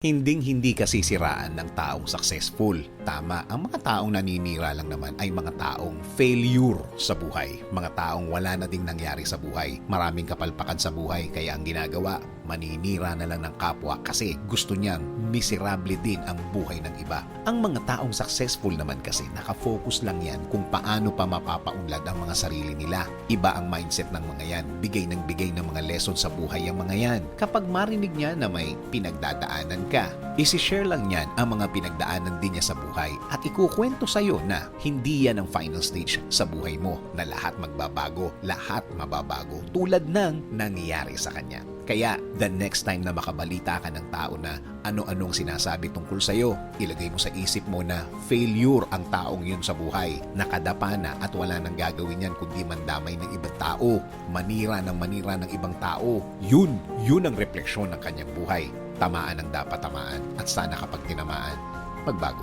Hinding-hindi kasi siraan ng taong successful. Tama, ang mga taong naninira lang naman ay mga taong failure sa buhay. Mga taong wala na ding nangyari sa buhay. Maraming kapalpakan sa buhay kaya ang ginagawa, maninira na lang ng kapwa kasi gusto niyang miserable din ang buhay ng iba. Ang mga taong successful naman kasi nakafocus lang yan kung paano pa mapapaunlad ang mga sarili nila. Iba ang mindset ng mga yan. Bigay ng mga lesson sa buhay ang mga yan. Kapag marinig niya na may pinagdadaanan ka, isi-share lang niyan ang mga pinagdaanan din niya sa buhay at ikukwento sa'yo na hindi yan ang final stage sa buhay mo na lahat magbabago, lahat mababago tulad ng nangyayari sa kanya. Kaya, the next time na makabalita ka ng tao na ano-anong sinasabi tungkol sa'yo, ilagay mo sa isip mo na failure ang taong yun sa buhay. Nakadapa na at wala nang gagawin yan kundi mandamay ng ibang tao, manira ng ibang tao. Yun ang refleksyon ng kanyang buhay. Tamaan ang dapat tamaan at sana kapag tinamaan, magbago.